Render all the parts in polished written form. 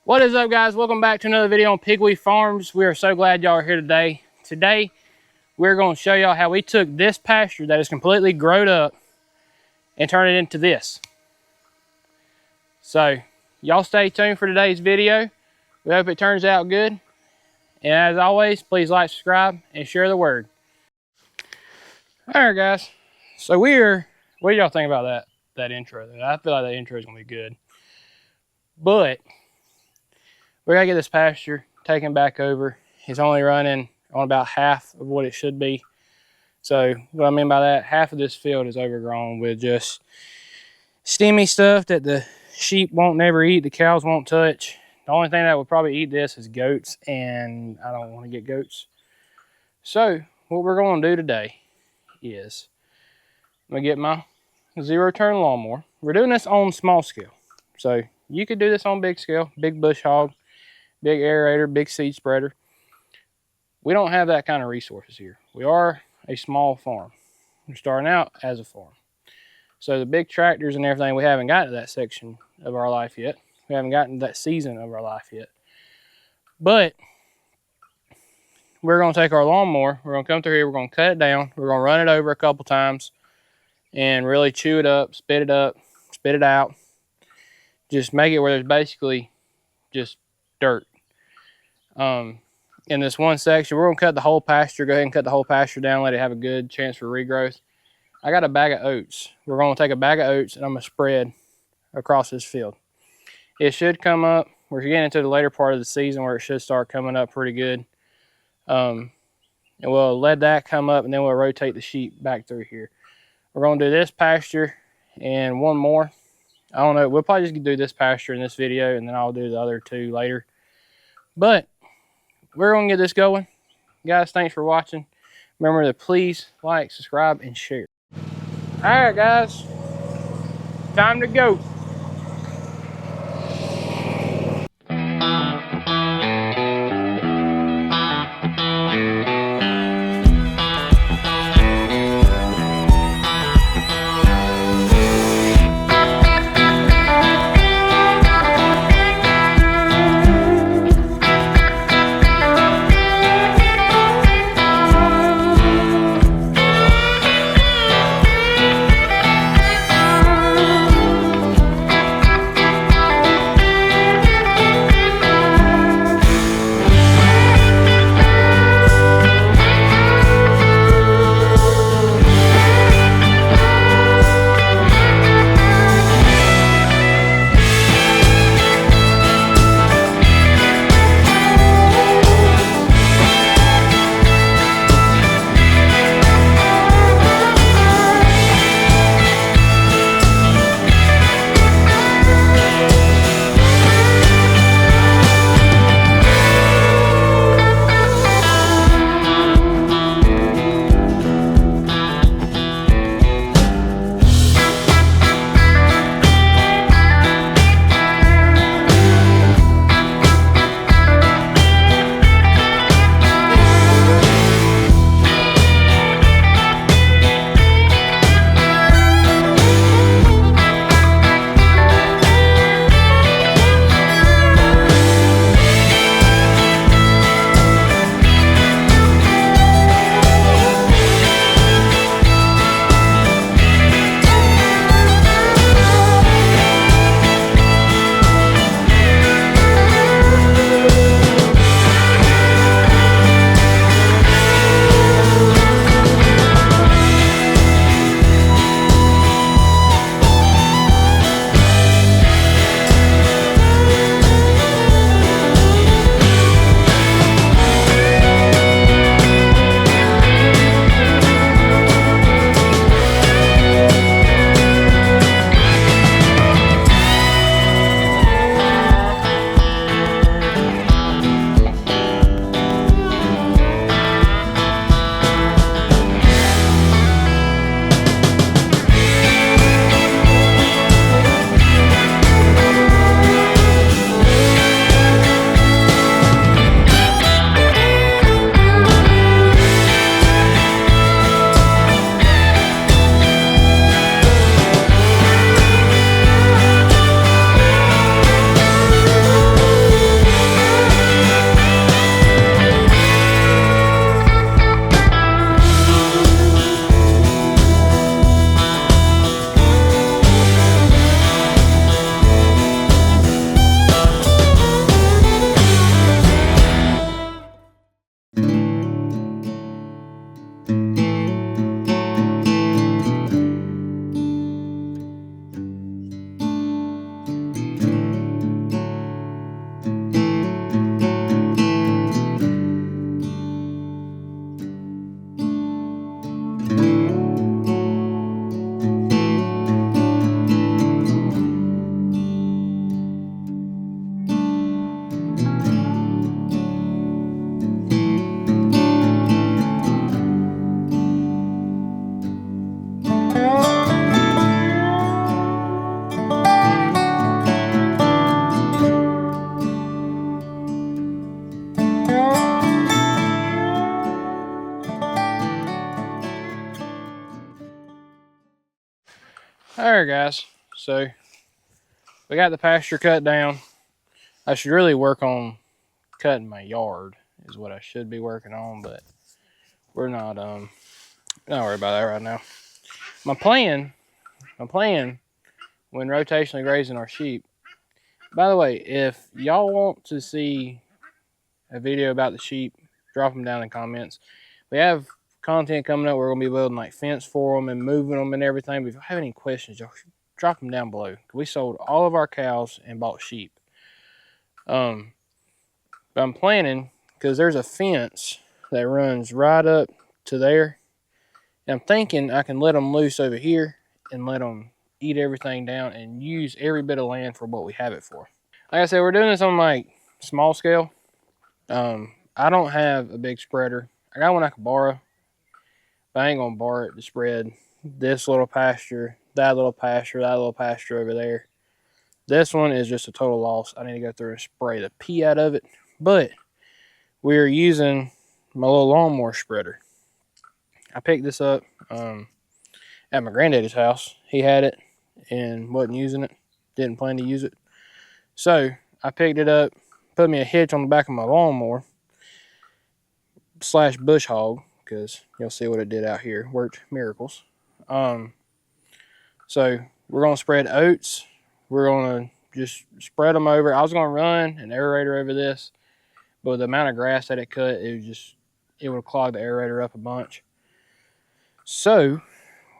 What is up, guys? Welcome back to another video on Pigweed Farms. We are so glad y'all are here today. Today, we're going to show y'all how we took this pasture that is completely growed up and turned it into this. So, y'all stay tuned for today's video. We hope it turns out good. And as always, please like, subscribe, and share the word. All right, guys. So what do y'all think about that intro? I feel like that intro is going to be good. But we got to get this pasture taken back over. It's only running on about half of what it should be. So what I mean by that, half of this field is overgrown with just steamy stuff that the sheep won't never eat, the cows won't touch. The only thing that would probably eat this is goats, and I don't want to get goats. So what we're going to do today is I'm going to get my zero-turn lawnmower. We're doing this on small scale. So you could do this on big scale, big bush hog, big aerator, big seed spreader. We don't have that kind of resources here. We are a small farm. We're starting out as a farm. So the big tractors and everything, we haven't gotten to that section of our life yet. We haven't gotten to that season of our life yet. But we're going to take our lawnmower, we're going to come through here, we're going to cut it down, we're going to run it over a couple times and really chew it up, spit it out. Just make it where there's basically just dirt. In this one section, we're going to cut the whole pasture, go ahead and cut the whole pasture down, let it have a good chance for regrowth. I got a bag of oats. We're going to take a bag of oats and I'm going to spread across this field. It should come up. We're getting into the later part of the season where it should start coming up pretty good. And we'll let that come up and then we'll rotate the sheep back through here. We're going to do this pasture and one more. I don't know. We'll probably just do this pasture in this video and then I'll do the other two later. But we're going to get this going. Guys, thanks for watching. Remember to please like, subscribe, and share. All right, guys. Time to go. All right, guys. So we got the pasture cut down. I should really work on cutting my yard is what I should be working on, but we're not not worried about that right now. My plan when rotationally grazing our sheep. By the way, if y'all want to see a video about the sheep, drop them down in the comments. We have content coming up. We're gonna be building like fence for them and moving them and everything. But if you have any questions, y'all drop them down below. We sold all of our cows and bought sheep. But I'm planning, because there's a fence that runs right up to there. And I'm thinking I can let them loose over here and let them eat everything down and use every bit of land for what we have it for. Like I said, we're doing this on like small scale. I don't have a big spreader. I got one I can borrow, but I ain't gonna borrow it to spread this little pasture, that little pasture over there. This one is just a total loss. I need to go through and spray the pee out of it. But we're using my little lawnmower spreader. I picked this up at my granddaddy's house. He had it and wasn't using it. Didn't plan to use it. So I picked it up, put me a hitch on the back of my lawnmower / bush hog, because you'll see what it did out here. Worked miracles. So we're going to spread oats. We're going to just spread them over. I was going to run an aerator over this, but with the amount of grass that it cut, it would clog the aerator up a bunch. So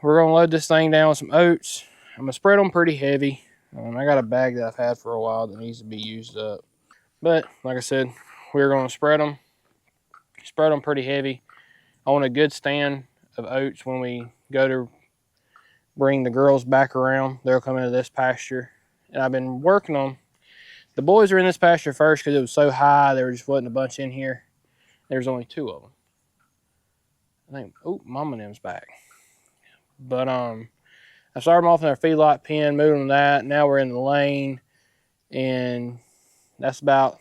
we're going to load this thing down with some oats. I'm going to spread them pretty heavy. I got a bag that I've had for a while that needs to be used up. But like I said, we're going to spread them pretty heavy. I want a good stand of oats when we go to bring the girls back around. They'll come into this pasture. And I've been working on, the boys are in this pasture first because it was so high, there just wasn't a bunch in here. There's only 2 of them. I think, oh, Mama and them's back. But I started them off in our feedlot pen, moving them that. Now we're in the lane, and that's about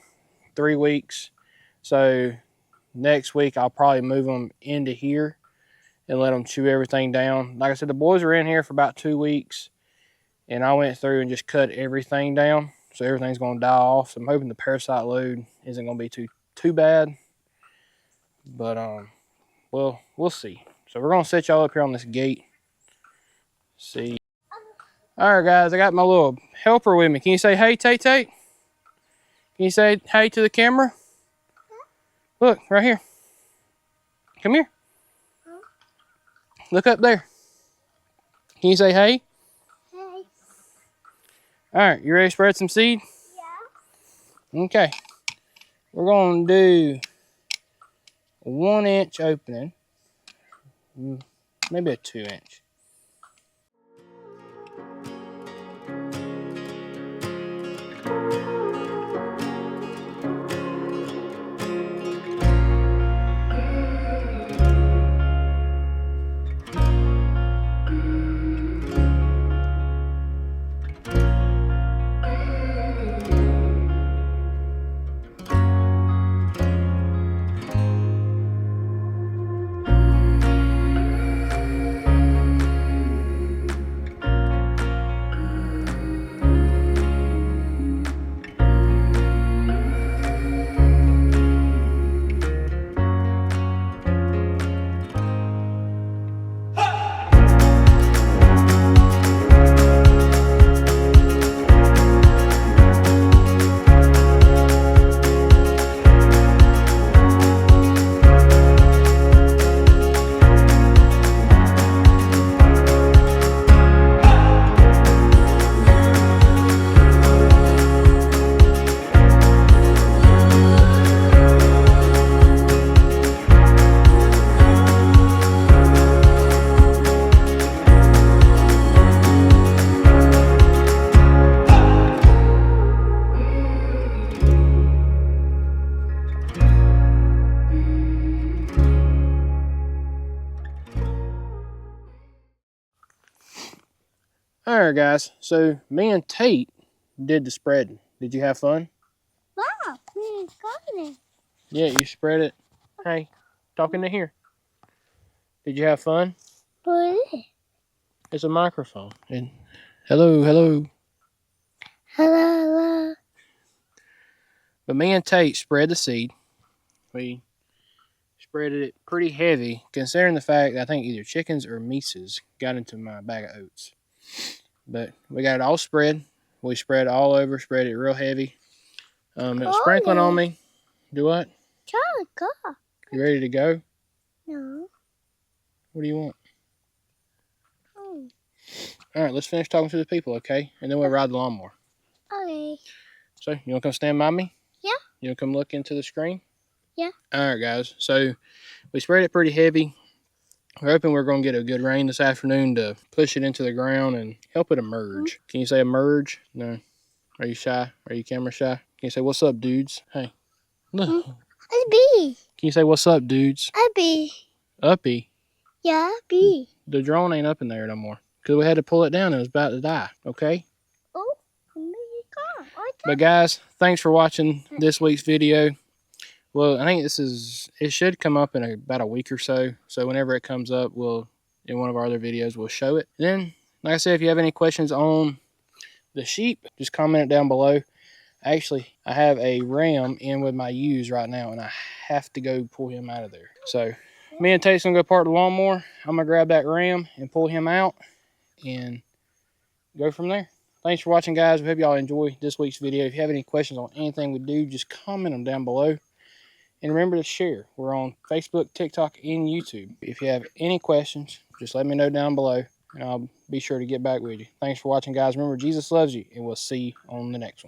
3 weeks. So next week I'll probably move them into here and let them chew everything down. Like I said, the boys were in here for about 2 weeks, and I went through and just cut everything down. So everything's going to die off. So I'm hoping the parasite load isn't going to be too bad. But well, we'll see. So we're going to set y'all up here on this gate. See. All right, guys, I got my little helper with me. Can you say hey, Tate Tate? Can you say hey to the camera? Look, right here. Come here. Look up there. Can you say hey? Hey. All right, you ready to spread some seed? Yeah. Okay. We're going to do a 1-inch opening. Maybe a 2-inch. All right, guys. So me and Tate did the spreading. Did you have fun? Wow, me and Yeah, you spread it. Hey, talking to here. Did you have fun? What is it? It's a microphone. And Hello, hello. Hello, hello. But me and Tate spread the seed. We spread it pretty heavy, considering the fact that I think either chickens or mises got into my bag of oats. But we got it all spread. We spread it all over, spread it real heavy. It was sprinkling on me. Do what? Charlie, go. You ready to go? No. What do you want? Oh. All right, let's finish talking to the people, okay? And then we'll ride the lawnmower. Okay. So, you want to come stand by me? Yeah. You want to come look into the screen? Yeah. All right, guys. So, we spread it pretty heavy. We're hoping we're going to get a good rain this afternoon to push it into the ground and help it emerge. Can you say emerge? No. Are you shy? Are you camera shy? Can you say, what's up, dudes? Hey. Look. It's B. Can you say, what's up, dudes? A B. Uppy. Yeah, B. The drone ain't up in there no more. Because we had to pull it down and it was about to die. Okay? Oh, maybe go. But guys, thanks for watching this week's video. Well, I think it should come up in about a week or so. So whenever it comes up, in one of our other videos, we'll show it. Then, like I said, if you have any questions on the sheep, just comment it down below. Actually, I have a ram in with my ewes right now, and I have to go pull him out of there. So me and Tate's gonna go park the lawnmower. I'm gonna grab that ram and pull him out and go from there. Thanks for watching, guys. We hope y'all enjoy this week's video. If you have any questions on anything we do, just comment them down below. And remember to share. We're on Facebook, TikTok, and YouTube. If you have any questions, just let me know down below, and I'll be sure to get back with you. Thanks for watching, guys. Remember, Jesus loves you, and we'll see you on the next one.